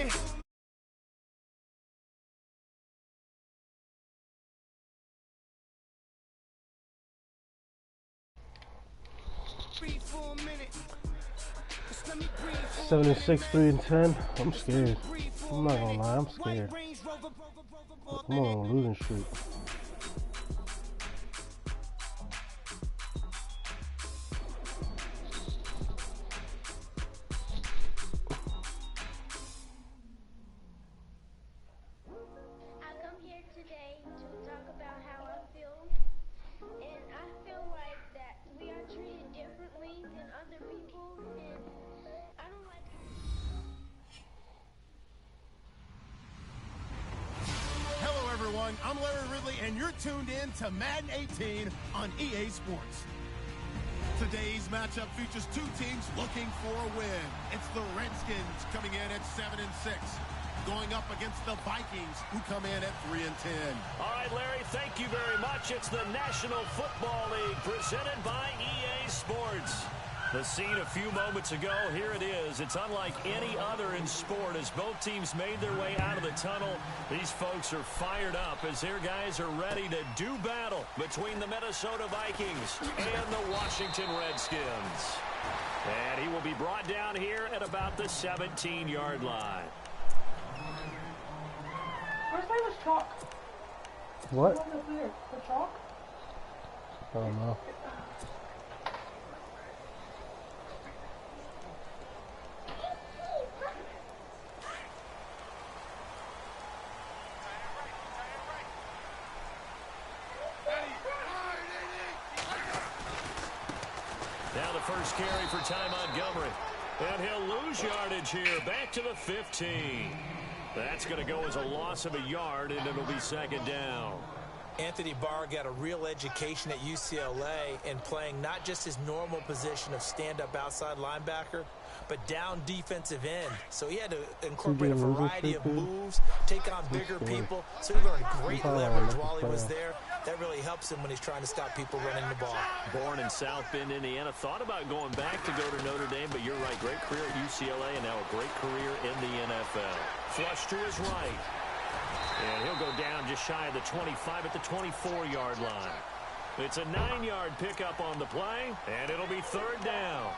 minute. Breathe for a minute. Just let me breathe for 76, 3 and 10. I'm scared. I'm not gonna lie, I'm scared. I'm on a losing streak. I'm Larry Ridley, and you're tuned in to Madden 18 on EA Sports. Today's matchup features two teams looking for a win. It's the Redskins coming in at 7-6, going up against the Vikings, who come in at 3-10. All right, Larry, thank you very much. It's the National Football League presented by EA Sports. The scene a few moments ago, here it is. It's unlike any other in sport as both teams made their way out of the tunnel. These folks are fired up as their guys are ready to do battle between the Minnesota Vikings and the Washington Redskins. And he will be brought down here at about the 17-yard line. Where's my chalk? What? The chalk? I don't know. Now the first carry for Ty Montgomery. And he'll lose yardage here. Back to the 15. That's going to go as a loss of a yard, and it'll be second down. Anthony Barr got a real education at UCLA in playing not just his normal position of stand-up outside linebacker, but down defensive end. So he had to incorporate a variety of moves, take on bigger people. So he learned great leverage while he was there. That really helps him when he's trying to stop people running the ball. Born in South Bend, Indiana, thought about going back to go to Notre Dame, but you're right, great career at UCLA and now a great career in the NFL. Flush to his right. And he'll go down just shy of the 25 at the 24-yard line. It's a 9-yard pickup on the play, and it'll be third down.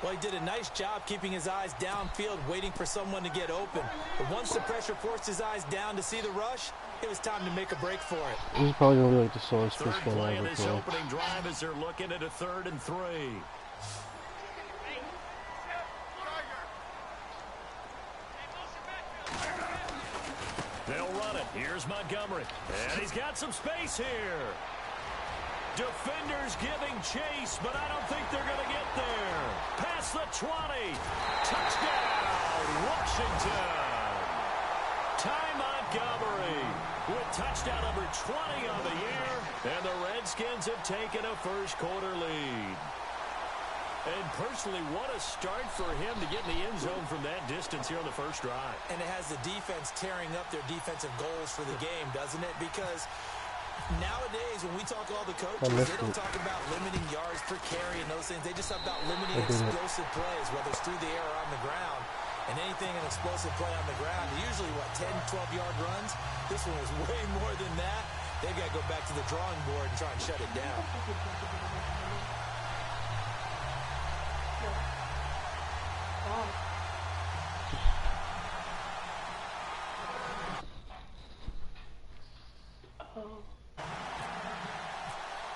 Well, he did a nice job keeping his eyes downfield, waiting for someone to get open. But once the pressure forced his eyes down to see the rush, it was time to make a break for it. This is probably going to be like the slowest third game play ever of this opening drive as they're looking at a 3rd and 3. They'll run it. Here's Montgomery. And he's got some space here. Defenders giving chase, but I don't think they're going to get there. Past the 20. Touchdown, Washington. Ty Montgomery with touchdown number 20 on the year. And the Redskins have taken a first-quarter lead. And personally, what a start for him to get in the end zone from that distance here on the first drive. And it has the defense tearing up their defensive goals for the game, doesn't it? Because nowadays, when we talk to all the coaches, they don't talk about limiting yards per carry and those things. They just talk about limiting explosive plays, whether it's through the air or on the ground. And anything an explosive play on the ground, usually, 10, 12-yard runs? This one was way more than that. They've got to go back to the drawing board and try and shut it down.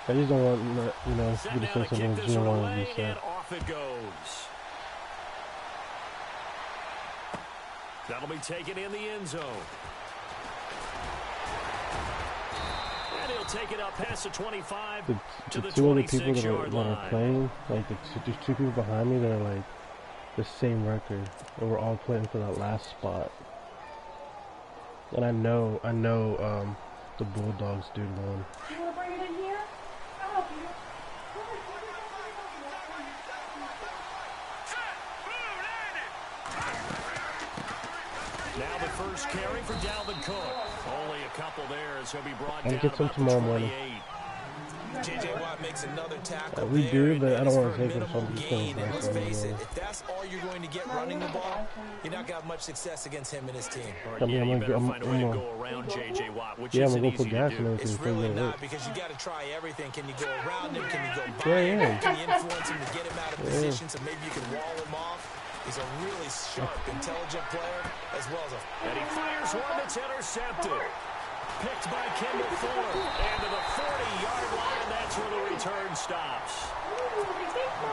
I just don't want, you know, you to say something that you don't want to be said. Off it goes. That'll be taken in the end zone. And he'll take it up past the 25 to the 26-yard line. That are playing, like there's two people behind me that are like the same record, and we're all playing for that last spot. And I know, the Bulldogs dude won. You want to bring it in here? I'll help you. Now the first carry for Dalvin Cook. Only a couple there as he'll be brought down get some about tomorrow the 28. morning. J.J. Watt makes another tackle We there, do, but I don't want to take it it from gain. And let's face it, if that's all all you're going to get running the ball, you're not going to have much success against him and his team. Yeah, you better find a way to go around J.J. Watt, which isn't easy to do. It's really not, because you got to try everything. Can you go around him? Can you go by him? Can you influence him to get him out of position so maybe you can wall him off? He's a really sharp, intelligent player, as well as a... And he fires one that's intercepted. Picked by Kendall Ford. And to the 40-yard line, that's where the return stops.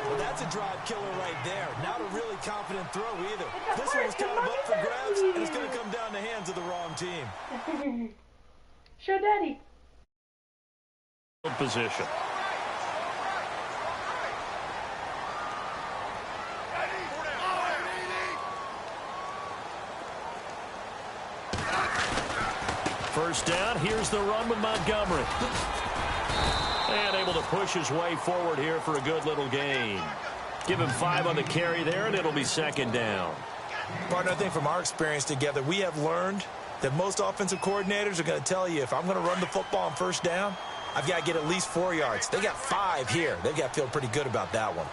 Well, that's a drive killer right there. Not a really confident throw either. This one was kind of up for grabs, and it's going to come down the hands of the wrong team. Show Daddy. Position. First down, here's the run with Montgomery. And able to push his way forward here for a good little gain. Give him 5 on the carry there, and it'll be second down. Partner, I think from our experience together, we have learned that most offensive coordinators are going to tell you, if I'm going to run the football on first down, I've got to get at least 4 yards. They got 5 here. They've got to feel pretty good about that one.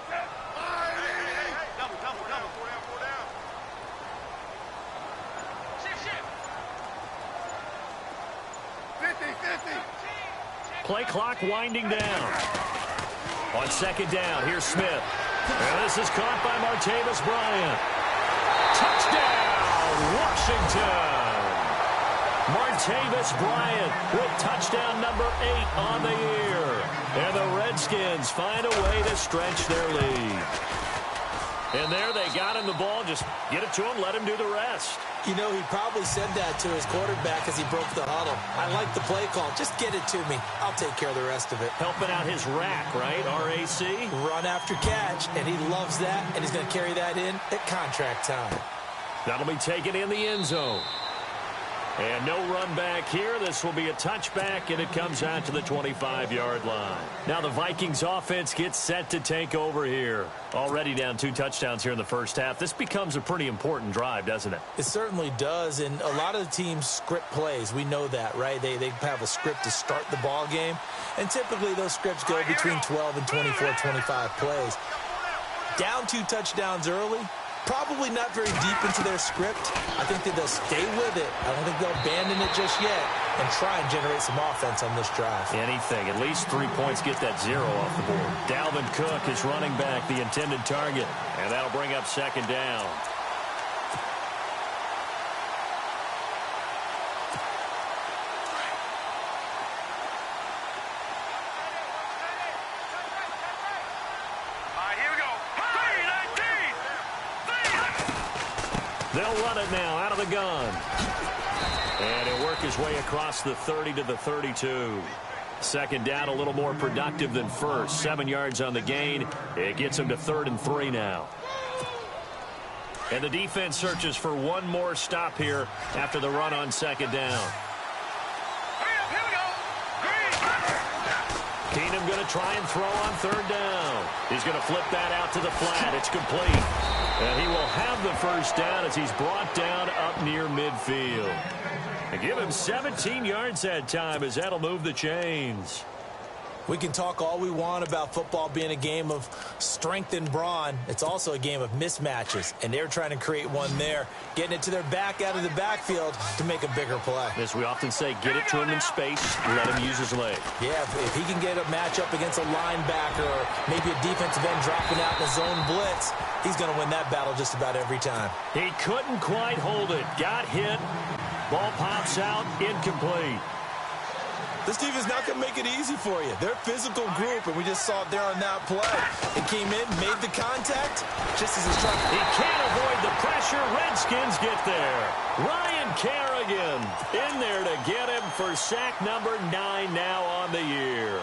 Play clock winding down. On second down, here's Smith. And this is caught by Martavis Bryant. Touchdown, Washington. Martavis Bryant with touchdown number 8 on the year. And the Redskins find a way to stretch their lead. And there they got him the ball. Just get it to him, let him do the rest. You know, he probably said that to his quarterback as he broke the huddle. I like the play call. Just get it to me. I'll take care of the rest of it. Helping out his rack, right? RAC. Run after catch, and he loves that, and he's going to carry that in at contract time. That'll be taken in the end zone. And no run back here. This will be a touchback, and it comes out to the 25-yard line. Now the Vikings offense gets set to take over here. Already down 2 touchdowns here in the first half. This becomes a pretty important drive, doesn't it? It certainly does, and a lot of the teams script plays. We know that, right? They have a script to start the ball game, and typically those scripts go between 12 and 24, 25 plays. Down 2 touchdowns early. Probably not very deep into their script. I think that they'll stay with it. I don't think they'll abandon it just yet and try and generate some offense on this drive. Anything. At least 3 points, get that 0 off the board. Dalvin Cook is running back, the intended target. And that'll bring up second down. They'll run it now out of the gun. And he'll work his way across the 30 to the 32. Second down, a little more productive than first. 7 yards on the gain. It gets him to 3rd and 3 now. And the defense searches for one more stop here after the run on second down. Keenum going to try and throw on 3rd down. He's going to flip that out to the flat. It's complete. And he will have the first down as he's brought down up near midfield. And give him 17 yards that time as that'll move the chains. We can talk all we want about football being a game of strength and brawn. It's also a game of mismatches, and they're trying to create one there, getting it to their back out of the backfield to make a bigger play. As we often say, get it to him in space, let him use his leg. Yeah, if he can get a matchup against a linebacker or maybe a defensive end dropping out in a zone blitz, he's going to win that battle just about every time. He couldn't quite hold it. Got hit. Ball pops out, incomplete. This team is not going to make it easy for you. They're a physical group, and we just saw it there on that play. It came in, made the contact, just as he's trying. He can't avoid the pressure. Redskins get there. Ryan Kerrigan in there to get him for sack number 9 now on the year.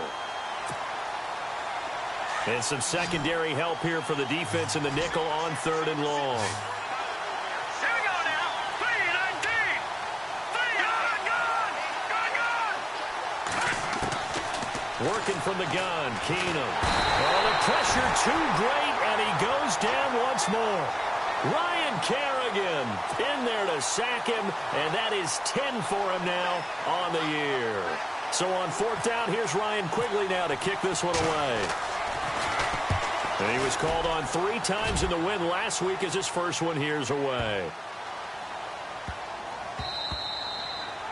And some secondary help here for the defense in the nickel on 3rd and long. Working from the gun, Keenum. Oh, the pressure too great, and he goes down once more. Ryan Kerrigan in there to sack him, and that is 10 for him now on the year. So on 4th down, here's Ryan Quigley now to kick this one away. And he was called on 3 times in the win last week as his first one here's away.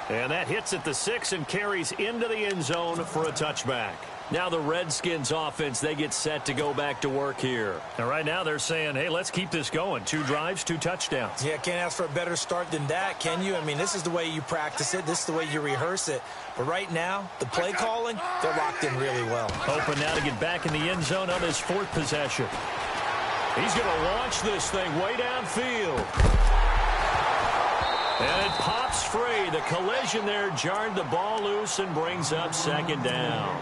And that hits at the 6 and carries into the end zone for a touchback. Now the Redskins offense, they get set to go back to work here. And right now they're saying, hey, let's keep this going. 2 drives, 2 touchdowns. Yeah, can't ask for a better start than that, can you? I mean, this is the way you practice it. This is the way you rehearse it. But right now, the play calling, they're locked in really well. Hoping now to get back in the end zone on his 4th possession. He's going to launch this thing way downfield. And it pops free. The collision there jarred the ball loose and brings up 2nd down.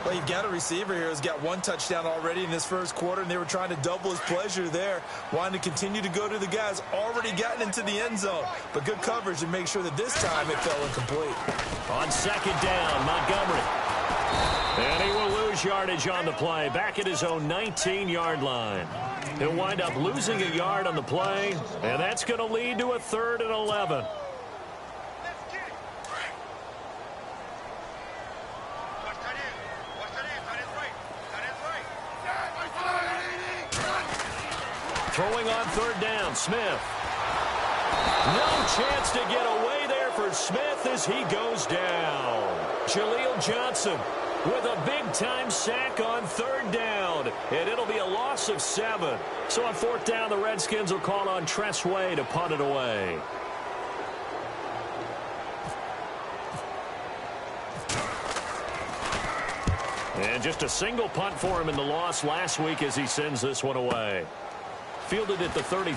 Well, you've got a receiver here who's got 1 touchdown already in this first quarter, and they were trying to double his pleasure there, wanting to continue to go to the guys already gotten into the end zone. But good coverage to make sure that this time it fell incomplete. On 2nd down, Montgomery. And he will lose yardage on the play, back at his own 19-yard line. He'll wind up losing a yard on the play, and that's going to lead to a 3rd and 11. Throwing on 3rd down, Smith. No chance to get away there for Smith as he goes down. Jaleel Johnson with a big-time sack on 3rd down, and it'll be a loss of 7. So on 4th down, the Redskins will call on Tress Way to punt it away. And just a single punt for him in the loss last week as he sends this one away. Fielded at the 33.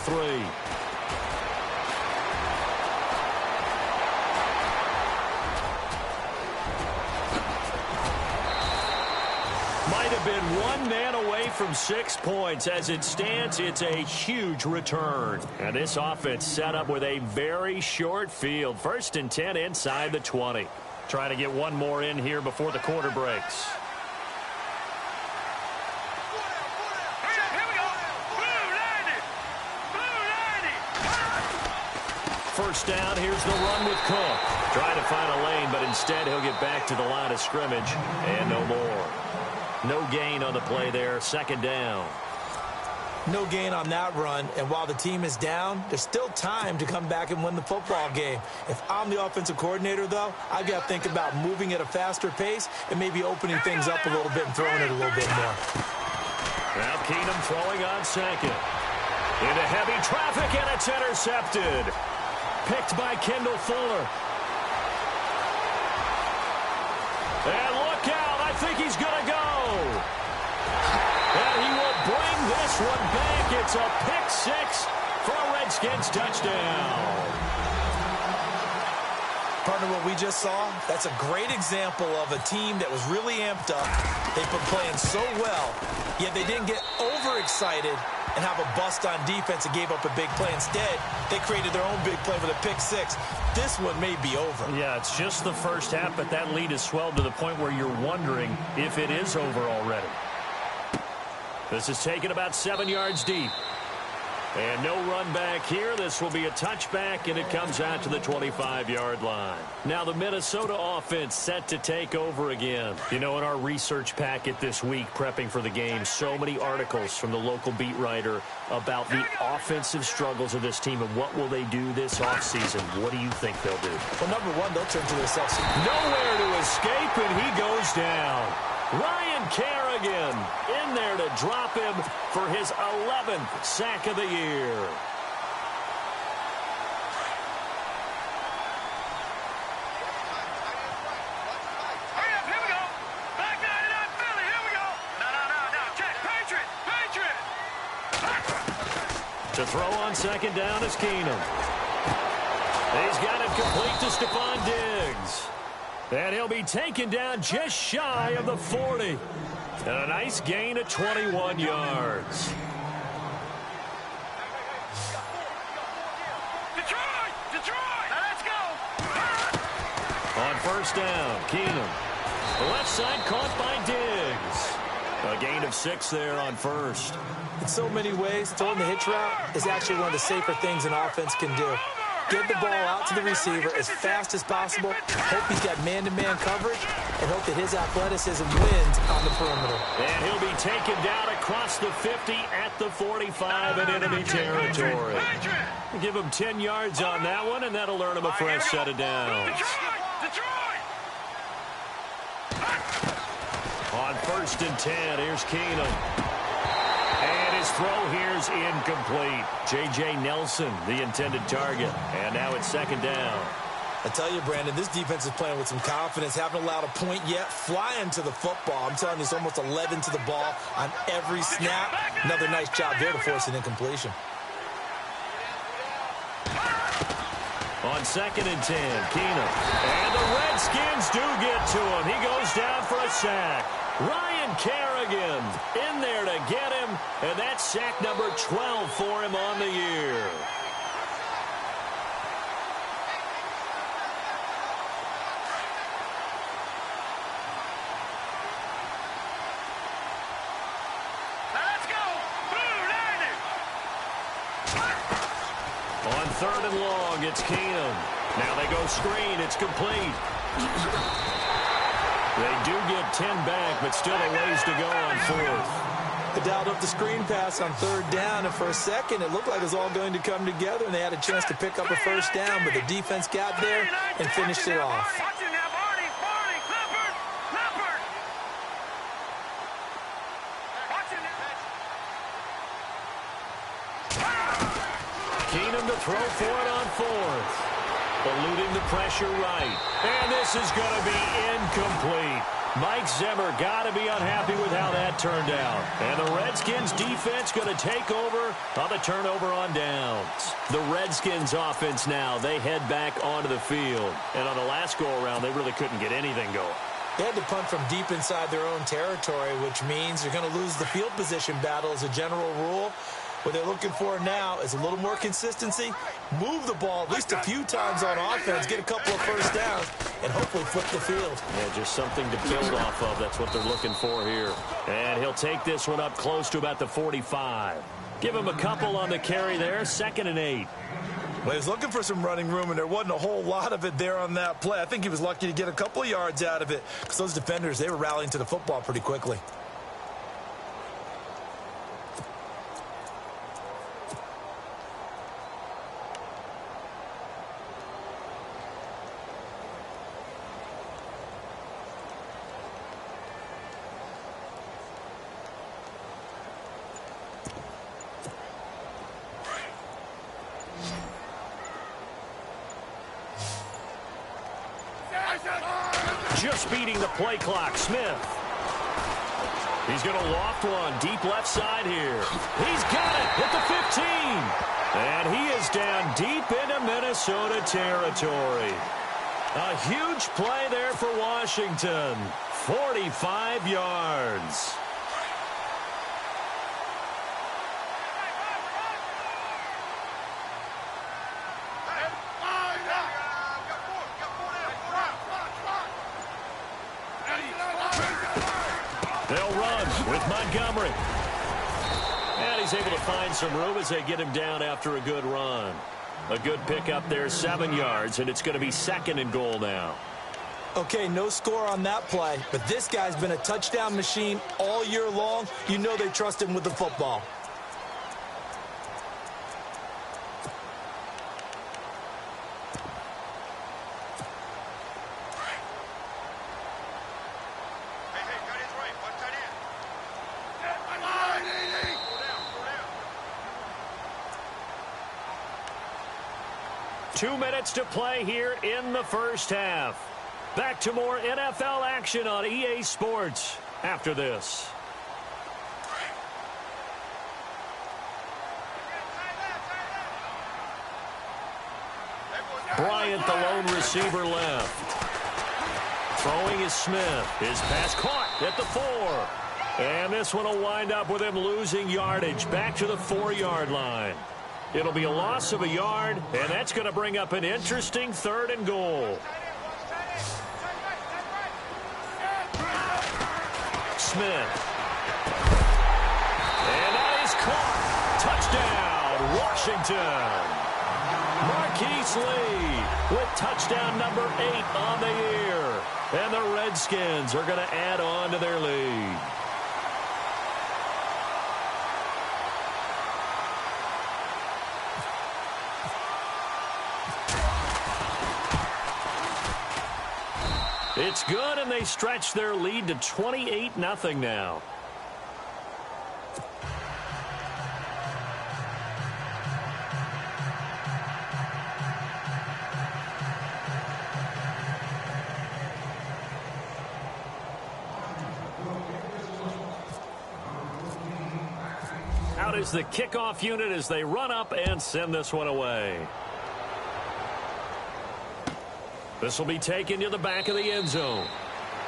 Might have been 1 man away from 6 points. As it stands, it's a huge return. And this offense set up with a very short field. 1st and 10 inside the 20. Trying to get 1 more in here before the quarter breaks. First down, here's the run with Cook. Trying to find a lane, but instead he'll get back to the line of scrimmage and no more. No gain on the play there, 2nd down. No gain on that run, and while the team is down, there's still time to come back and win the football game. If I'm the offensive coordinator, though, I've got to think about moving at a faster pace and maybe opening things up a little bit and throwing it a little bit more. Now Keenum throwing on 2nd. Into heavy traffic, and it's intercepted. Picked by Kendall Fuller. And look out, I think he's going to go. And he will bring this one back. It's a pick-6 for a Redskins touchdown. Partner, what we just saw, that's a great example of a team that was really amped up. They've been playing so well, yet they didn't get overexcited and have a bust on defense and gave up a big play. Instead, they created their own big play with a pick-6. This one may be over. Yeah, it's just the first half, but that lead has swelled to the point where you're wondering if it is over already. This is taken about 7 yards deep. And no run back here. This will be a touchback, and it comes out to the 25-yard line. Now the Minnesota offense set to take over again. You know, in our research packet this week, prepping for the game, so many articles from the local beat writer about the offensive struggles of this team and what will they do this offseason. What do you think they'll do? Well, number one, they'll turn to themselves. Nowhere to escape, and he goes down. Ryan Kerrigan in there to drop him for his 11th sack of the year. Hurry up, here we go. Back 99 Philly, here we go. No, check, Patriot. To throw on 2nd down is Keenum. He's got it complete to Stephon Diggs. And he'll be taken down just shy of the 40. And a nice gain of 21 yards. Detroit! Now let's go! On 1st down, Keenum. The left side caught by Diggs. A gain of 6 there on 1st. In so many ways, throwing the hitch route is actually one of the safer things an offense can do. Get the ball out to the receiver as fast as possible. Hope he's got man-to-man coverage, and hope that his athleticism wins on the perimeter. And he'll be taken down across the 50 at the 45 in enemy territory. Give him 10 yards on that one, and that'll earn him a fresh set of downs. On 1st and 10, here's Keenum. And his throw here's incomplete. J.J. Nelson, the intended target. And now it's 2nd down. I tell you, Brandon, this defense is playing with some confidence. Haven't allowed a point yet. Flying to the football. I'm telling you, it's almost 11 to the ball on every snap. Another nice job there to force an incompletion. On 2nd and 10, Keenum. And the Redskins do get to him. He goes down for a sack. Ryan Kerrigan in there to get him, and that's sack number 12 for him on the year. Let's go! Blue 90! On 3rd and long, it's Keenum. Now they go screen. It's complete. They do get 10 back, but still a ways to go on 4th. They dialed up the screen pass on 3rd down, and for a second it looked like it was all going to come together, and they had a chance to pick up a 1st down, but the defense got there and finished it off. Keenum to throw for it on 4th. Eluding the pressure right. And this is going to be incomplete. Mike Zimmer got to be unhappy with how that turned out. And the Redskins defense going to take over on the turnover on downs. The Redskins offense now, they head back onto the field. And on the last go-around, they really couldn't get anything going. They had to punt from deep inside their own territory, which means they're going to lose the field position battle as a general rule. What they're looking for now is a little more consistency, move the ball at least a few times on offense, get a couple of 1st downs, and hopefully flip the field. Yeah, just something to build off of. That's what they're looking for here. And he'll take this one up close to about the 45. Give him a couple on the carry there, 2nd and 8. Well, he was looking for some running room, and there wasn't a whole lot of it there on that play. I think he was lucky to get a couple of yards out of it because those defenders, they were rallying to the football pretty quickly. Just beating the play clock, Smith. He's going to loft one deep left side here. He's got it at the 15. And he is down deep into Minnesota territory. A huge play there for Washington. 45 yards. They'll run with Montgomery. And he's able to find some room as they get him down after a good run. A good pickup there, 7 yards, and it's going to be 2nd and goal now. Okay, no score on that play, but this guy's been a touchdown machine all year long. You know they trust him with the football. Two minutes to play here in the first half. Back to more NFL action on EA Sports after this. Bryant, the lone receiver, left. Throwing is Smith. His pass caught at the 4. And this one will wind up with him losing yardage back to the 4-yard line. It'll be a loss of a yard, and that's going to bring up an interesting 3rd and goal. Smith. And that is caught. Touchdown, Washington. Marquise Lee with touchdown number 8 on the year. And the Redskins are going to add on to their lead. It's good, and they stretch their lead to 28-0 now. Out is the kickoff unit as they run up and send this one away. This will be taken to the back of the end zone.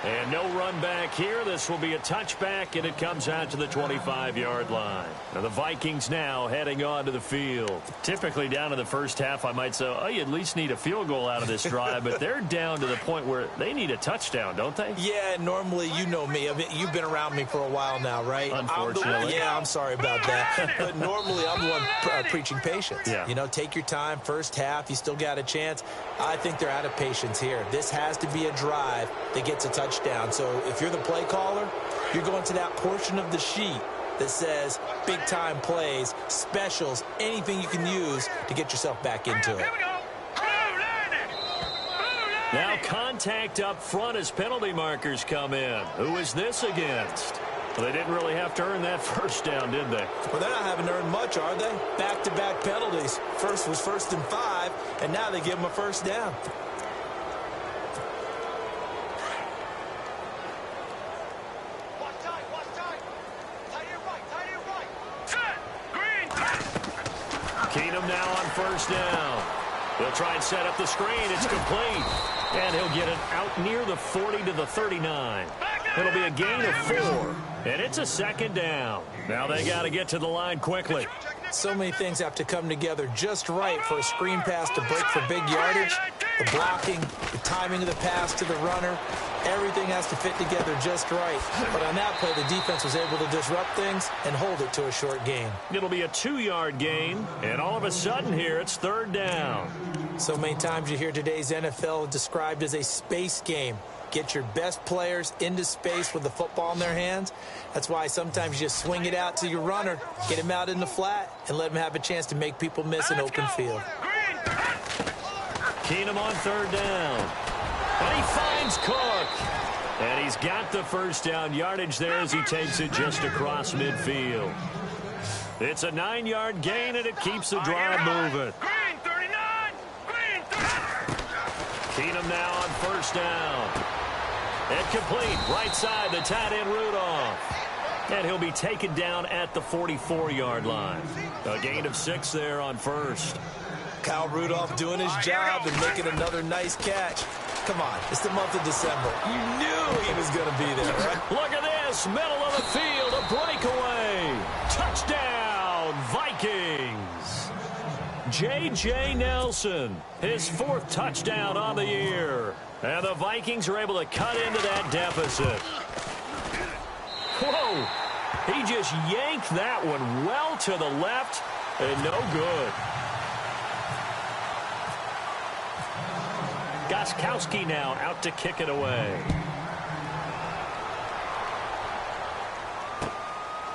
And no run back here. This will be a touchback, and it comes out to the 25-yard line. Now the Vikings now heading on to the field. Typically down in the first half, I might say, oh, you at least need a field goal out of this drive. But they're down to the point where they need a touchdown, don't they? Yeah, normally, you know me. I mean, you've been around me for a while now, right? Unfortunately. I'm sorry about that. But normally, I'm the one preaching patience. Yeah. You know, take your time. First half, you still got a chance. I think they're out of patience here. This has to be a drive that gets a touchdown. So if you're the play caller, you're going to that portion of the sheet that says big time plays, specials, anything you can use to get yourself back into it. Now contact up front as penalty markers come in. Who is this against? Well, they didn't really have to earn that first down, did they? Well, they're not having to earn much, are they? Back-to-back penalties. First was 1st and 5, and now they give them a first down. Keenum now on first down. They'll try and set up the screen. It's complete. And he'll get it out near the 40 to the 39. It'll be a gain of 4. And it's a second down. Now they got to get to the line quickly. So many things have to come together just right for a screen pass to break for big yardage. The blocking, the timing of the pass to the runner, everything has to fit together just right. But on that play, the defense was able to disrupt things and hold it to a short gain. It'll be a 2-yard gain, and all of a sudden here, it's third down. So many times you hear today's NFL described as a space game. Get your best players into space with the football in their hands. That's why sometimes you just swing it out to your runner, get him out in the flat, and let him have a chance to make people miss an open field. Keenum on third down. And he finds Cook. And he's got the first down yardage there as he takes it just across midfield. It's a 9-yard gain, and it keeps the drive moving. Green 39! Green 39! Keenum now on first down. And complete, right side, the tight end Rudolph. And he'll be taken down at the 44-yard line. A gain of 6 there on first. Kyle Rudolph doing his job and making another nice catch. Come on, it's the month of December. You knew he was going to be there, right? Look at this, middle of the field, a breakaway. Touchdown, Vikings. J.J. Nelson, his 4th touchdown on the year. And the Vikings are able to cut into that deficit. Whoa, he just yanked that one well to the left and no good. Gostkowski now out to kick it away.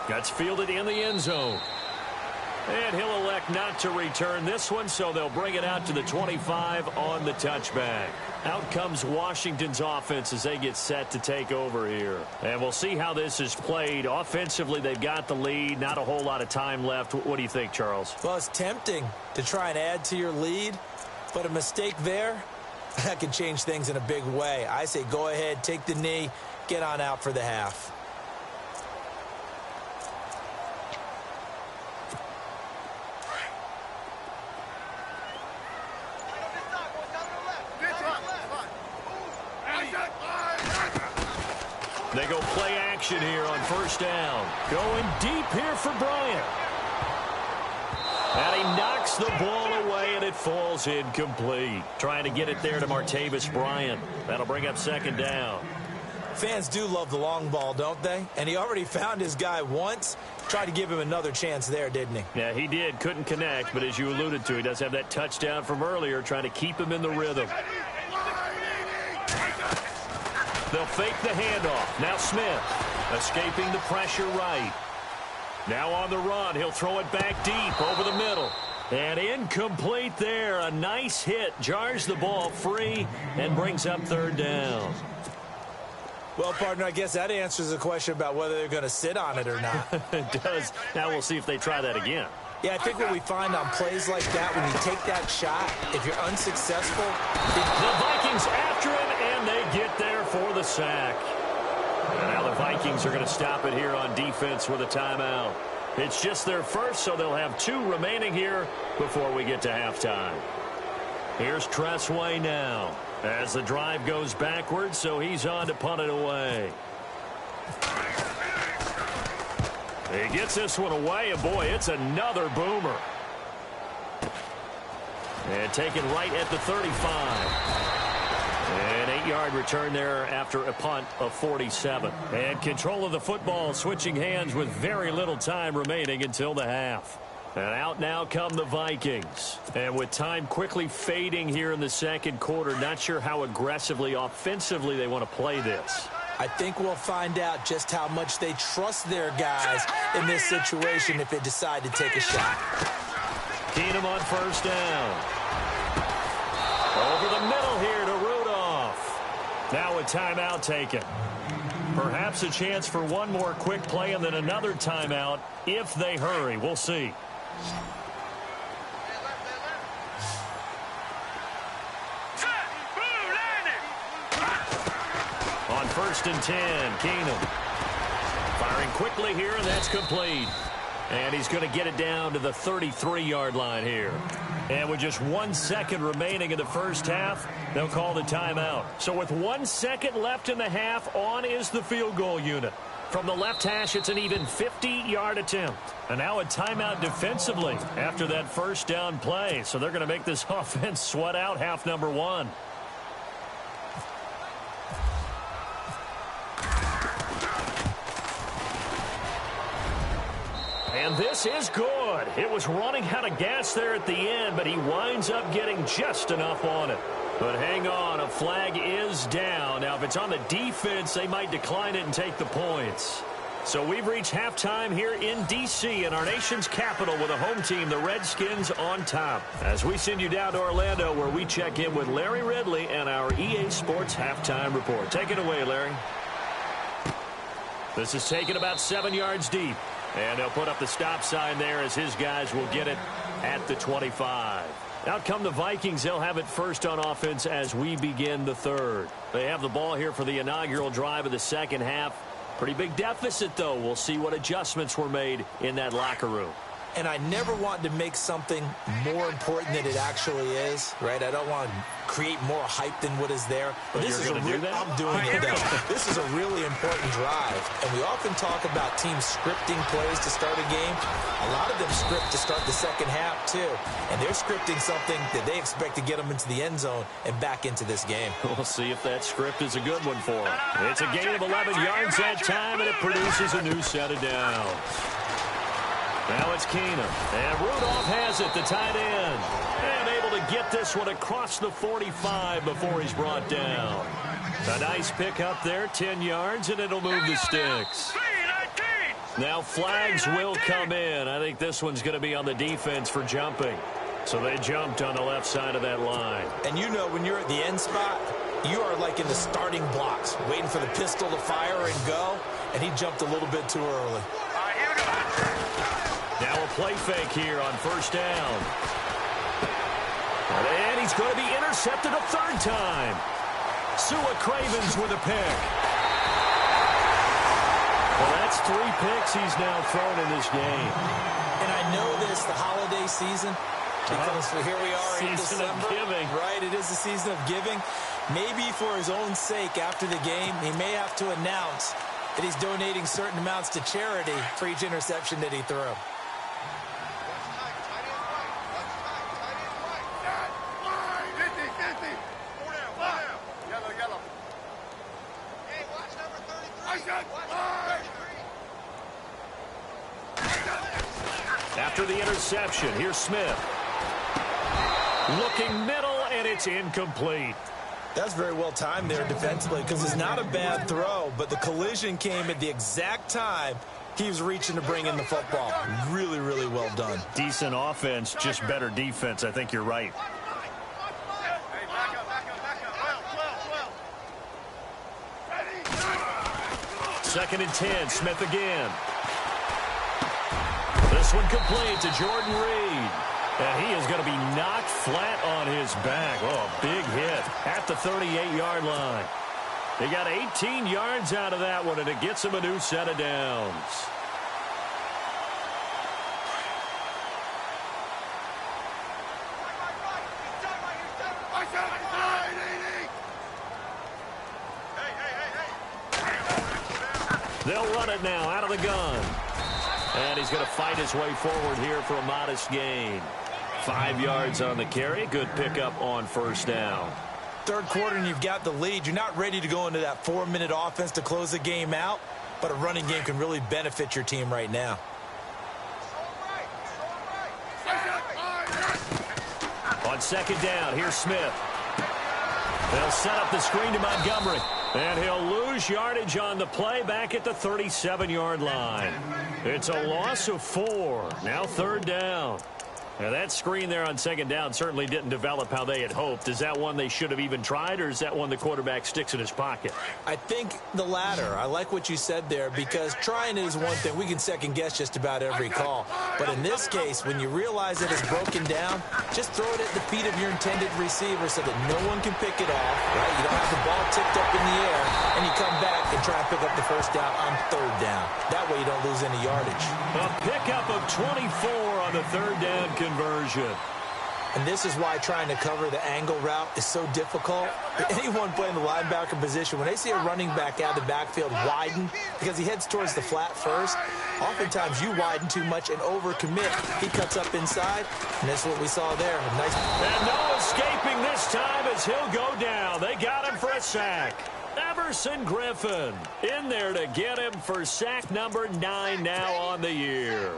That's fielded in the end zone. And he'll elect not to return this one, so they'll bring it out to the 25 on the touchback. Out comes Washington's offense as they get set to take over here. And we'll see how this is played. Offensively, they've got the lead. Not a whole lot of time left. What do you think, Charles? Well, it's tempting to try and add to your lead, but a mistake there, that can change things in a big way. I say go ahead, take the knee, get on out for the half. They go play action here on first down. Going deep here for Bryant. And he knocks the ball away, and it falls incomplete. Trying to get it there to Martavis Bryant. That'll bring up second down. Fans do love the long ball, don't they? And he already found his guy once. Tried to give him another chance there, didn't he? Yeah, he did. Couldn't connect, but as you alluded to, he does have that touchdown from earlier, trying to keep him in the rhythm. They'll fake the handoff. Now Smith escaping the pressure right. Now on the run, he'll throw it back deep over the middle. And incomplete there. A nice hit. Jars the ball free and brings up third down. Well, partner, I guess that answers the question about whether they're going to sit on it or not. It does. Now we'll see if they try that again. Yeah, I think what we find on plays like that, when you take that shot, if you're unsuccessful. The Vikings after him, and they get there for the sack. And now the Vikings are going to stop it here on defense with a timeout. It's just their first, so they'll have 2 remaining here before we get to halftime. Here's Tressway now as the drive goes backwards, so he's on to punt it away. He gets this one away, and boy, it's another boomer. And taken right at the 35. An 8-yard return there after a punt of 47. And control of the football switching hands with very little time remaining until the half. And out now come the Vikings. And with time quickly fading here in the second quarter, not sure how aggressively, offensively they want to play this. I think we'll find out just how much they trust their guys in this situation if they decide to take a shot. Keenum on first down. Over the middle here to Rudolph. Now a timeout taken. Perhaps a chance for one more quick play and then another timeout if they hurry. We'll see. On first and 10, Keenum. Firing quickly here, and that's complete. And he's going to get it down to the 33-yard line here. And with just 1 second remaining in the first half, they'll call the timeout. So with 1 second left in the half, on is the field goal unit. From the left hash, it's an even 50-yard attempt. And now a timeout defensively after that first down play. So they're going to make this offense sweat out half number 1. And this is good. It was running out of gas there at the end, but he winds up getting just enough on it. But hang on, a flag is down. Now, if it's on the defense, they might decline it and take the points. So we've reached halftime here in D.C. in our nation's capital with a home team, the Redskins, on top. As we send you down to Orlando, where we check in with Larry Ridley and our EA Sports Halftime Report. Take it away, Larry. This is taken about 7 yards deep. And they'll put up the stop sign there as his guys will get it at the 25. Out come the Vikings. They'll have it first on offense as we begin the third. They have the ball here for the inaugural drive of the second half. Pretty big deficit, though. We'll see what adjustments were made in that locker room. And I never want to make something more important than it actually is, right? I don't want to create more hype than what is there. But this you're is going to do that? I'm doing it, though. This is a really important drive. And we often talk about teams scripting plays to start a game. A lot of them script to start the second half, too. And they're scripting something that they expect to get them into the end zone and back into this game. We'll see if that script is a good one for them. It's a gain of 11 yards that time, and it produces a new set of downs. Now it's Keenum. And Rudolph has it, the tight end. And able to get this one across the 45 before he's brought down. A nice pick up there, 10 yards, and it'll move the sticks. Now flags will come in. I think this one's going to be on the defense for jumping. So they jumped on the left side of that line. And you know when you're at the end spot, you are like in the starting blocks, waiting for the pistol to fire and go. And he jumped a little bit too early. Now a play fake here on first down. And he's going to be intercepted a third time. Sua Cravens with a pick. Well, that's 3 picks he's now thrown in this game. And I know this, the holiday season, because here we are in Season December. of giving. Right, it is the season of giving. Maybe for his own sake after the game, he may have to announce that he's donating certain amounts to charity for each interception that he threw. After the interception, here's Smith. Looking middle, and it's incomplete. That's very well timed there defensively because it's not a bad throw, but the collision came at the exact time he was reaching to bring in the football. Really, really well done. Decent offense, just better defense. I think you're right. Second and 10, Smith again. This one complete to Jordan Reed. And he is going to be knocked flat on his back. Oh, a big hit at the 38-yard line. They got 18 yards out of that one, and it gets him a new set of downs. They'll run it now out of the gun. And he's going to fight his way forward here for a modest gain. 5 yards on the carry. Good pickup on first down. Third quarter and you've got the lead. You're not ready to go into that 4-minute offense to close the game out, but a running game can really benefit your team right now. On second down, here's Smith. They'll set up the screen to Montgomery. And he'll lose yardage on the play back at the 37-yard line. It's a loss of 4. Now third down. Now that screen there on second down certainly didn't develop how they had hoped. Is that one they should have even tried, or is that one the quarterback sticks in his pocket? I think the latter. I like what you said there because trying it is one thing. We can second guess just about every call. But in this case, when you realize that it's broken down, just throw it at the feet of your intended receiver so that no one can pick it off, right? You don't have the ball tipped up in the air, and you come back and try and pick up the first down on third down. That way you don't lose any yardage. A pickup of 24 on the third down conversion. And this is why trying to cover the angle route is so difficult. Anyone playing the linebacker position, when they see a running back out of the backfield widen because he heads towards the flat first, oftentimes you widen too much and overcommit. He cuts up inside, and that's what we saw there. Nice. And no escaping this time as he'll go down. They got him for a sack. Everson Griffin in there to get him for sack number 9 now on the year.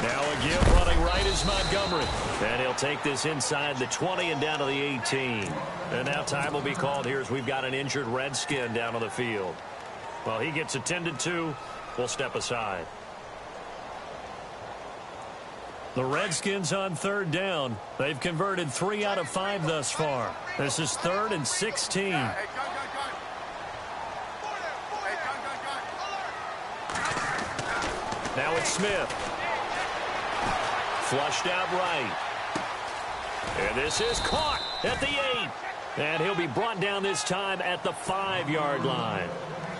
Now again running right is Montgomery. And he'll take this inside the 20 and down to the 18. And now time will be called here as we've got an injured Redskin down on the field. Well, he gets attended to. We'll step aside. The Redskins on third down. They've converted 3 out of 5 thus far. This is 3rd and 16. Now it's Smith. Flushed out right. And this is caught at the 8. And he'll be brought down this time at the 5-yard line.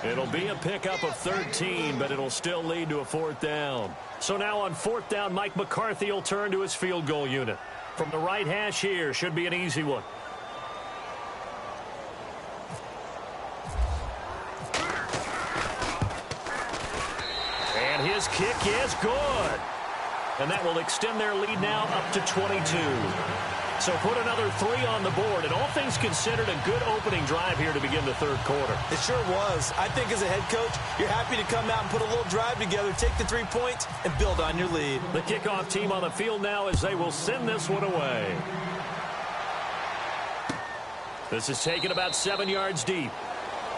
It'll be a pickup of 13, but it'll still lead to a 4th down. So now on 4th down, Mike McCarthy will turn to his field goal unit. From the right hash here, should be an easy one. And his kick is good. And that will extend their lead now up to 22. So put another 3 on the board, and all things considered, a good opening drive here to begin the third quarter. It sure was. I think as a head coach, you're happy to come out and put a little drive together, take the 3 points, and build on your lead. The kickoff team on the field now as they will send this one away. This is taken about 7 yards deep.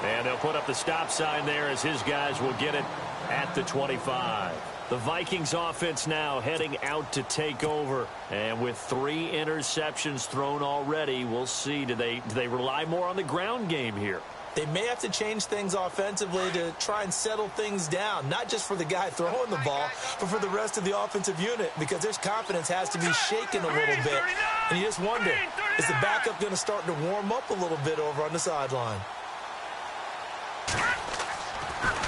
And they'll put up the stop sign there as his guys will get it at the 25. The Vikings offense now heading out to take over. And with 3 interceptions thrown already, we'll see. Do they rely more on the ground game here? They may have to change things offensively to try and settle things down, not just for the guy throwing the ball, but for the rest of the offensive unit, because their confidence has to be shaken a little bit. And you just wonder, is the backup going to start to warm up a little bit over on the sideline?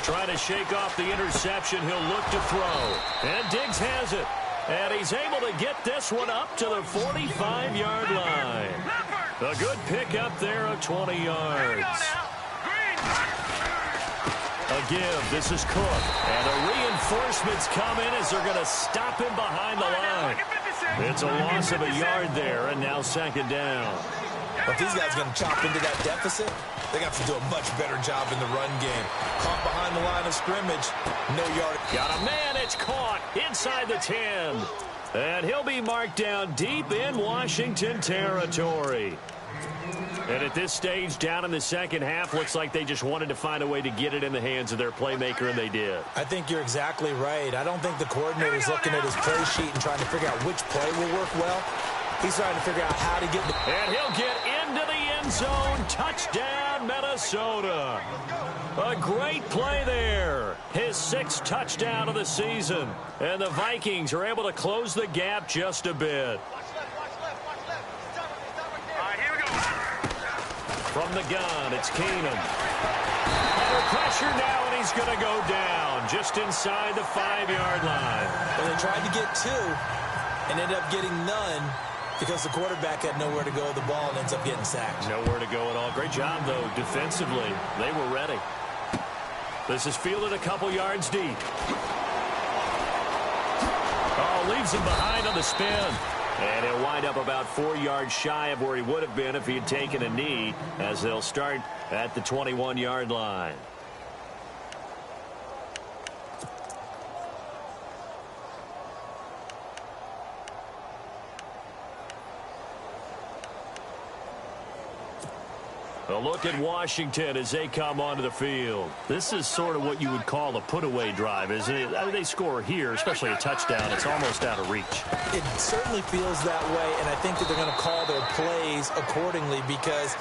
Trying to shake off the interception. He'll look to throw. And Diggs has it. And he's able to get this one up to the 45-yard line. A good pickup there of 20 yards. A give. This is Cook. And the reinforcements come in as they're going to stop him behind the line. It's a loss of a yard there, and now second down. But these guys are going to chop into that deficit. They're going to have to do a much better job in the run game. Caught behind the line of scrimmage. No yard. Got a man. It's caught inside the 10. And he'll be marked down deep in Washington territory. And at this stage, down in the second half, looks like they just wanted to find a way to get it in the hands of their playmaker, and they did. I think you're exactly right. I don't think the coordinator's looking at his play sheet and trying to figure out which play will work well. He's trying to figure out how to get the... And he'll get into the end zone. Touchdown, Minnesota. A great play there. His 6th touchdown of the season. And the Vikings are able to close the gap just a bit. From the gun, it's Keenum. Under pressure now, and he's going to go down just inside the 5-yard line. Well, they tried to get 2 and ended up getting none because the quarterback had nowhere to go with the ball and ends up getting sacked. Nowhere to go at all. Great job, though, defensively. They were ready. This is fielded a couple yards deep. Oh, leaves him behind on the spin. And he'll wind up about 4 yards shy of where he would have been if he had taken a knee, as they'll start at the 21-yard line. A look at Washington as they come onto the field. This is sort of what you would call a put-away drive, isn't it? I mean, they score here, especially a touchdown. It's almost out of reach. It certainly feels that way, and I think that they're going to call their plays accordingly because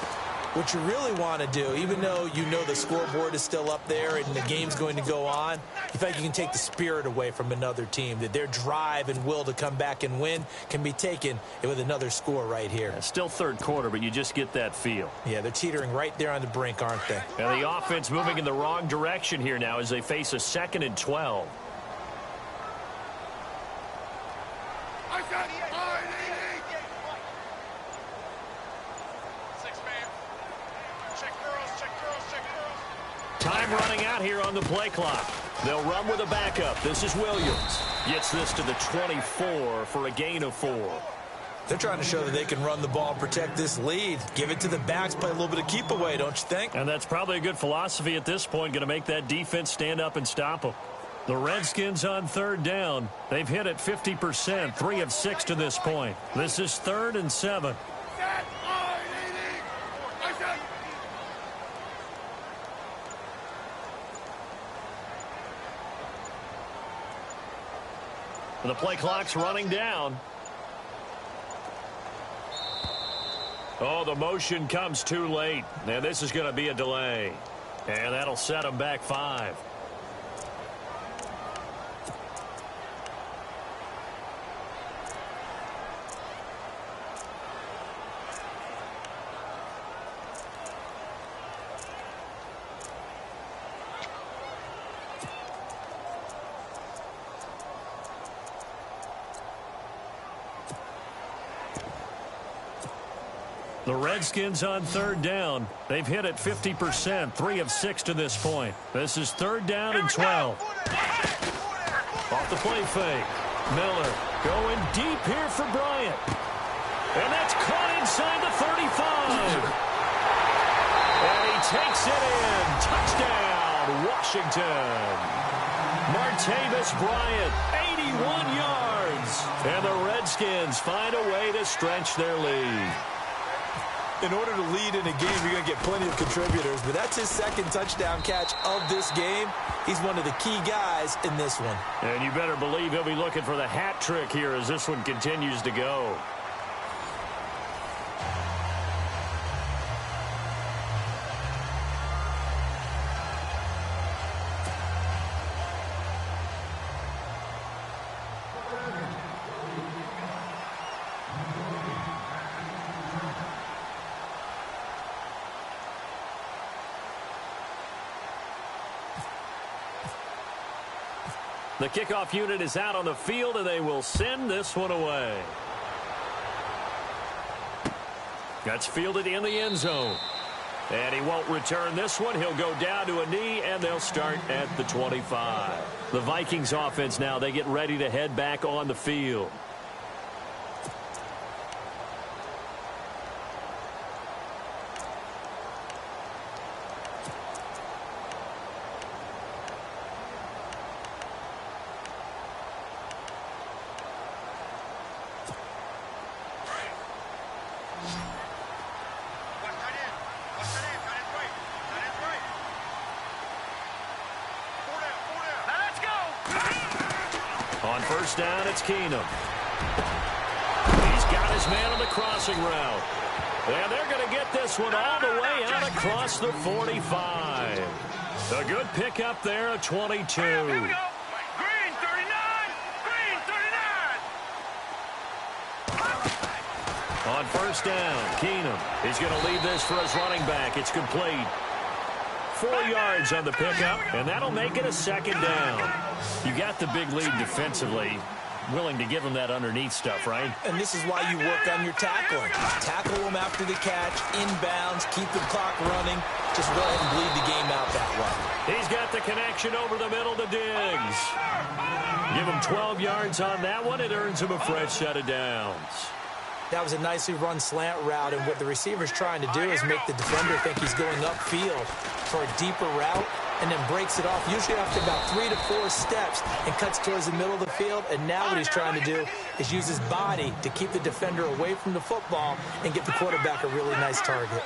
what you really want to do, even though you know the scoreboard is still up there and the game's going to go on, you feel like you can take the spirit away from another team, that their drive and will to come back and win can be taken with another score right here. Yeah, still third quarter, but you just get that feel. Yeah, they're teetering right there on the brink, aren't they? And the offense moving in the wrong direction here now as they face a 2nd and 12. Time running out here on the play clock. They'll run with a backup. This is Williams. Gets this to the 24 for a gain of 4. They're trying to show that they can run the ball and protect this lead. Give it to the backs, play a little bit of keep away, don't you think? And that's probably a good philosophy at this point, going to make that defense stand up and stop them. The Redskins on 3rd down. They've hit it 50%, 3 of 6 to this point. This is 3rd and 7. The play clock's running down. Oh, the motion comes too late. And this is going to be a delay. And that'll set them back 5. The Redskins on 3rd down. They've hit it 50%, 3 of 6 to this point. This is 3rd down and 12. Off the play fake. Miller going deep here for Bryant. And that's caught inside the 35. And he takes it in. Touchdown, Washington. Martavis Bryant, 81 yards. And the Redskins find a way to stretch their lead. In order to lead in a game, you're going to get plenty of contributors, but that's his 2nd touchdown catch of this game. He's one of the key guys in this one. And you better believe he'll be looking for the hat trick here as this one continues to go. The kickoff unit is out on the field, and they will send this one away. That's fielded in the end zone. And he won't return this one. He'll go down to a knee, and they'll start at the 25. The Vikings offense now, they get ready to head back on the field. On first down, it's Keenum. He's got his man on the crossing route. And they're going to get this one all the way out across the 45. A good pickup there at 22. Here we go. Green 39. Green 39. On first down, Keenum. He's going to leave this for his running back. It's complete. 4 yards on the pickup, and that'll make it a second down. You got the big lead defensively. Willing to give him that underneath stuff, right? And this is why you work on your tackling. Tackle them after the catch, inbounds, keep the clock running. Just go ahead and bleed the game out that way. He's got the connection over the middle to Diggs. Give him 12 yards on that one. It earns him a fresh set of downs. That was a nicely run slant route, and what the receiver's trying to do is make the defender think he's going upfield for a deeper route, and then breaks it off, usually after about 3 to 4 steps, and cuts towards the middle of the field. And now what he's trying to do is use his body to keep the defender away from the football and get the quarterback a really nice target.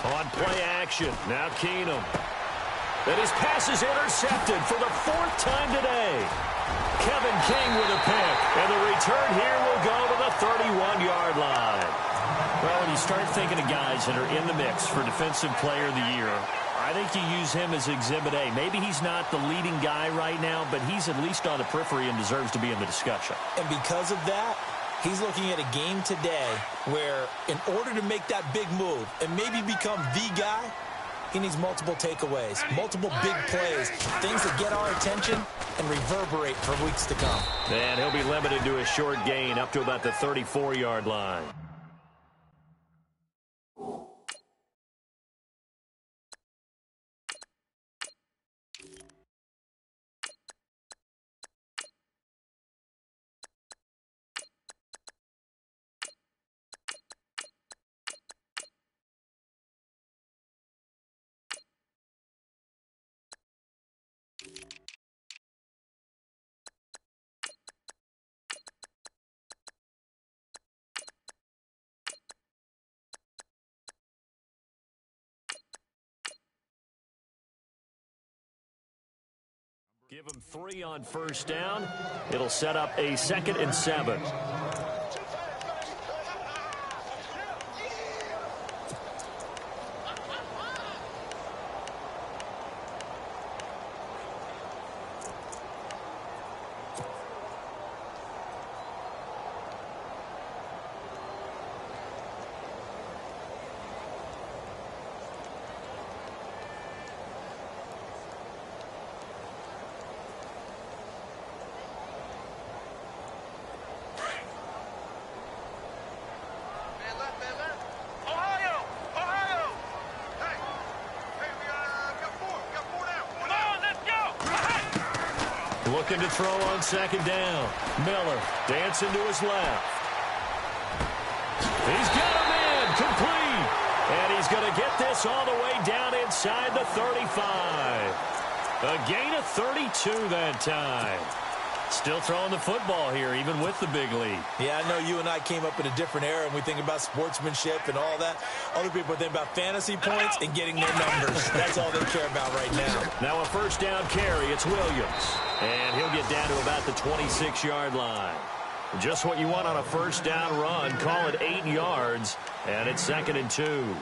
On play action, now Keenum. And his pass is intercepted for the 4th time today. Kevin King with a pick, and the return here will go to the 31-yard line. Well, when you start thinking of guys that are in the mix for Defensive Player of the Year, I think you use him as Exhibit A. Maybe he's not the leading guy right now, but he's at least on the periphery and deserves to be in the discussion. And because of that, he's looking at a game today where in order to make that big move and maybe become the guy, he needs multiple takeaways, multiple big plays, things that get our attention and reverberate for weeks to come. And he'll be limited to a short gain up to about the 34-yard line. Give him 3 on first down. It'll set up a 2nd and 7. Looking to throw on 2nd down. Miller dancing to his left. He's got him in, complete. And he's going to get this all the way down inside the 35. A gain of 32 that time. Still throwing the football here, even with the big lead. Yeah, I know you and I came up in a different era, and we think about sportsmanship and all that. Other people think about fantasy points and getting their numbers. That's all they care about right now. Now a first down carry. It's Williams. And he'll get down to about the 26-yard line. Just what you want on a first down run. Call it 8 yards, and it's 2nd and 2.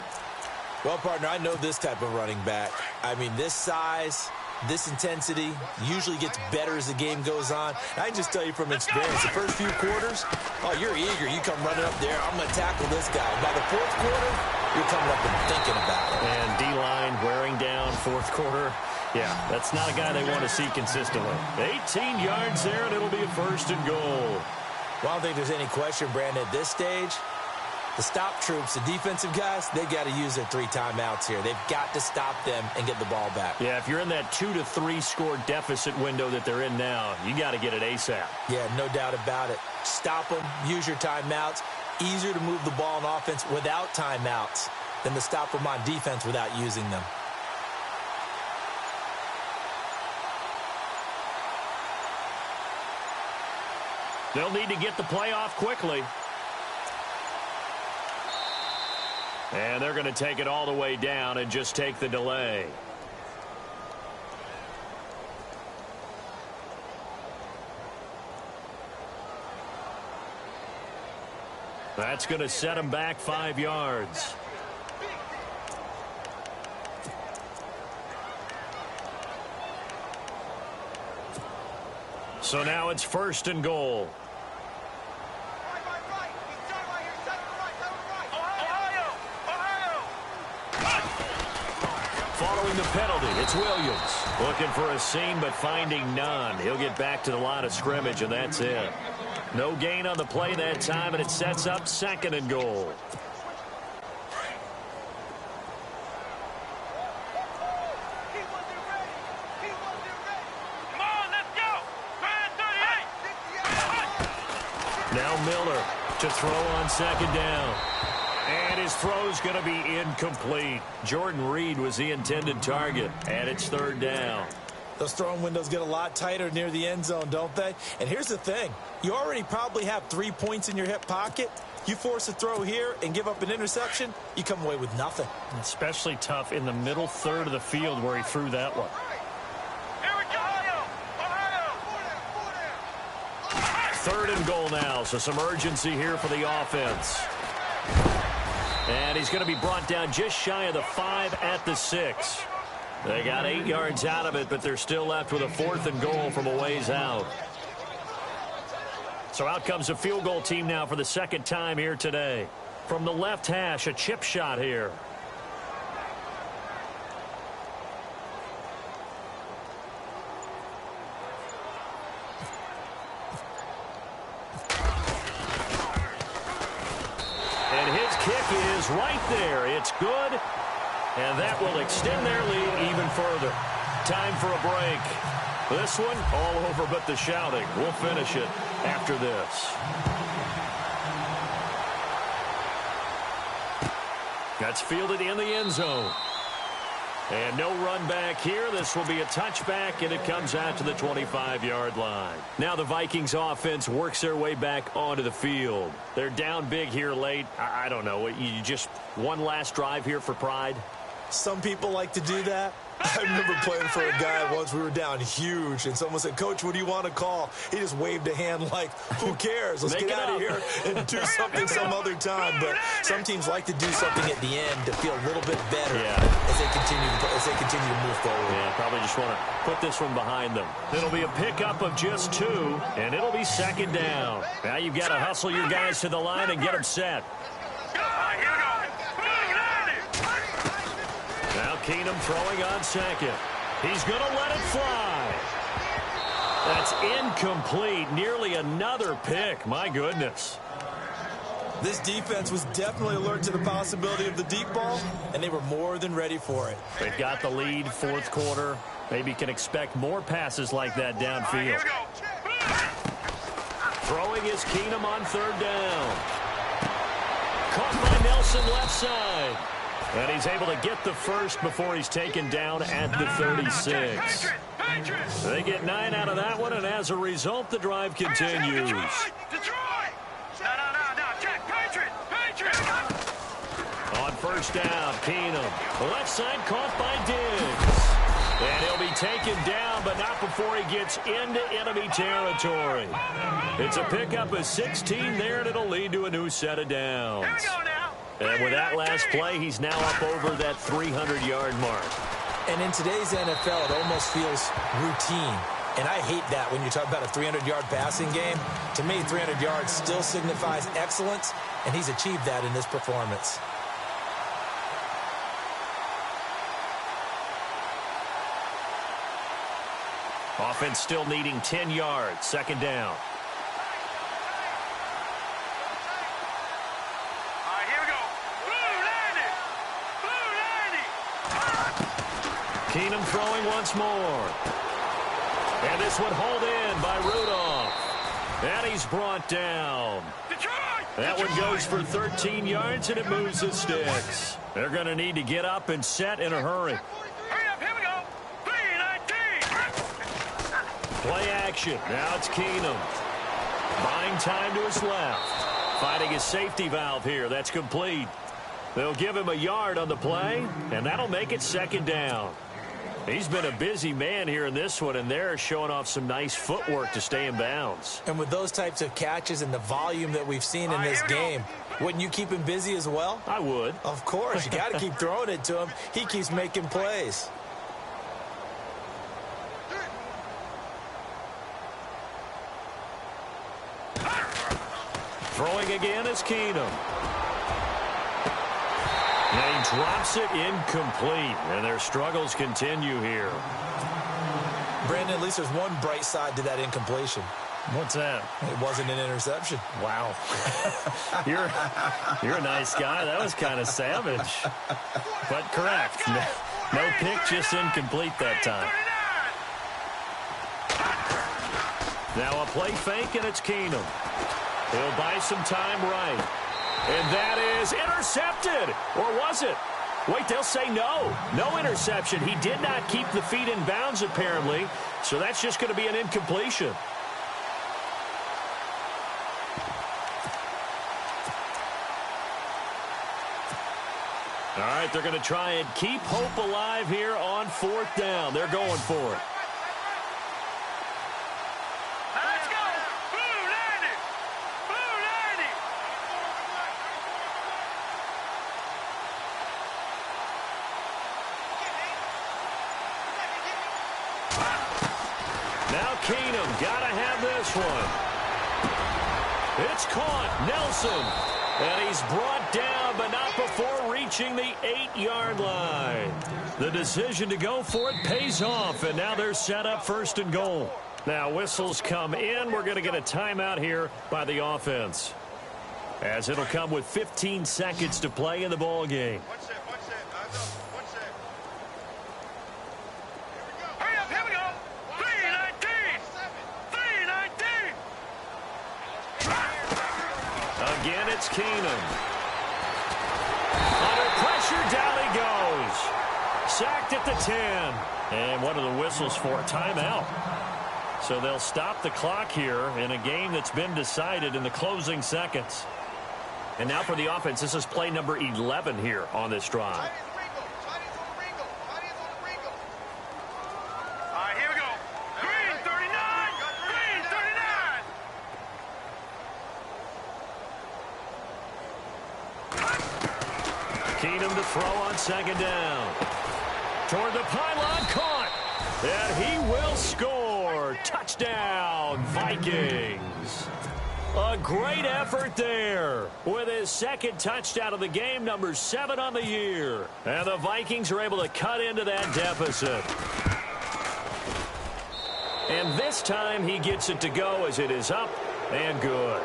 Well, partner, I know this type of running back. I mean, this size, this intensity usually gets better as the game goes on. I can just tell you from experience, the first few quarters, oh, you're eager. You come running up there, I'm going to tackle this guy. By the 4th quarter, you're coming up and thinking about it. And D-line wearing down 4th quarter. Yeah, that's not a guy they want to see consistently. 18 yards there, and it'll be a 1st and goal. Well, I don't think there's any question, Brandon, at this stage. The stop troops, the defensive guys, they've got to use their 3 timeouts here. They've got to stop them and get the ball back. Yeah, if you're in that 2 to 3 score deficit window that they're in now, you got to get it ASAP. Yeah, no doubt about it. Stop them, use your timeouts. Easier to move the ball on offense without timeouts than to stop them on defense without using them. They'll need to get the play off quickly. And they're going to take it all the way down and just take the delay. That's going to set him back 5 yards. So now it's 1st and goal. Following the penalty, it's Williams. Looking for a seam, but finding none. He'll get back to the line of scrimmage, and that's it. No gain on the play that time, and it sets up 2nd and goal. Now Miller to throw on 2nd down. And his throw's going to be incomplete. Jordan Reed was the intended target, and it's 3rd down. Those throwing windows get a lot tighter near the end zone, don't they? And here's the thing. You already probably have 3 points in your hip pocket. You force a throw here and give up an interception, you come away with nothing. Especially tough in the middle third of the field where he threw that one. 3rd and goal now, so some urgency here for the offense. And he's going to be brought down just shy of the 5 at the 6. They got 8 yards out of it, but they're still left with a 4th and goal from a ways out. So out comes a field goal team now for the 2nd time here today. From the left hash, a chip shot here. Right there. It's good. And that will extend their lead even further. Time for a break. This one all over but the shouting. We'll finish it after this. That's fielded in the end zone. And no run back here. This will be a touchback, and it comes out to the 25-yard line. Now the Vikings offense works their way back onto the field. They're down big here late. I don't know. You just one last drive here for pride? Some people like to do that. I remember playing for a guy once. We were down huge, and someone said, "Coach, what do you want to call?" He just waved a hand like, "Who cares? Let's get out of here and do something some other time." But some teams like to do something at the end to feel a little bit better as they continue to move forward. Yeah, probably just want to put this one behind them. It'll be a pickup of just 2, and it'll be 2nd down. Now you've got to hustle your guys to the line and get them set. Now Keenum throwing on 2nd. He's going to let it fly. That's incomplete. Nearly another pick. My goodness. This defense was definitely alert to the possibility of the deep ball, and they were more than ready for it. They've got the lead, 4th quarter. Maybe can expect more passes like that downfield. Throwing is Keenum on 3rd down. Caught by Nelson left side. And he's able to get the first before he's taken down at the 36. They get 9 out of that one, and as a result, the drive continues. On 1st down, Keenum. Left side caught by Diggs. And he'll be taken down, but not before he gets into enemy territory. It's a pickup of 16 there, and it'll lead to a new set of downs. And with that last play, he's now up over that 300-yard mark. And in today's NFL, it almost feels routine. And I hate that when you talk about a 300-yard passing game. To me, 300 yards still signifies excellence, and he's achieved that in this performance. Offense still needing 10 yards. 2nd down. Keenum throwing once more. And this one hauled in by Rudolph. And he's brought down. That one goes for 13 yards, and it moves the sticks. They're going to need to get up and set in a hurry. Play action. Now it's Keenum. Buying time to his left. Finding his safety valve here. That's complete. They'll give him a yard on the play, and that'll make it 2nd down. He's been a busy man here in this one, and they're showing off some nice footwork to stay in bounds. And with those types of catches and the volume that we've seen in this game, Wouldn't you keep him busy as well? I would. Of course. You got to keep throwing it to him. He keeps making plays. Throwing again is Keenum. And he drops it incomplete. And their struggles continue here. Brandon, at least there's one bright side to that incompletion. What's that? It wasn't an interception. Wow. You're a nice guy. That was kind of savage. But correct. No pick, just incomplete that time. Now a play fake, and it's Keenum. He'll buy some time right. And that is intercepted. Or was it? Wait, they'll say no. No interception. He did not keep the feet in bounds, apparently. So that's just going to be an incompletion. All right, they're going to try and keep hope alive here on 4th down. They're going for it. Let's go. Blue 90. Blue 90. Now Keenum, got to have this one. It's caught. Nelson. And he's brought down, but not before reaching the 8-yard line. The decision to go for it pays off, and now they're set up 1st and goal. Now whistles come in. We're going to get a timeout here by the offense, as it'll come with 15 seconds to play in the ball game. One set. Hurry up, here we go. 319. 319. Again, it's Keenum. Under pressure, down he goes. Sacked at the 10. And what are the whistles for? Timeout. So they'll stop the clock here in a game that's been decided in the closing seconds. And now for the offense, this is play number 11 here on this drive. All right, here we go. Green 39. Green 39. Keenum to throw on 2nd down. Toward the pylon, caught. And he will score. Touchdown, Vikings. A great effort there with his 2nd touchdown of the game, number 7 on the year. And the Vikings are able to cut into that deficit. And this time he gets it to go as it is up and good.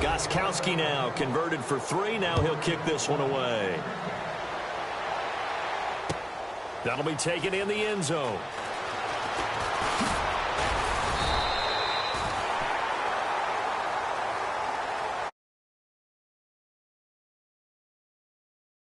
Gostkowski now converted for 3. Now he'll kick this one away. That'll be taken in the end zone.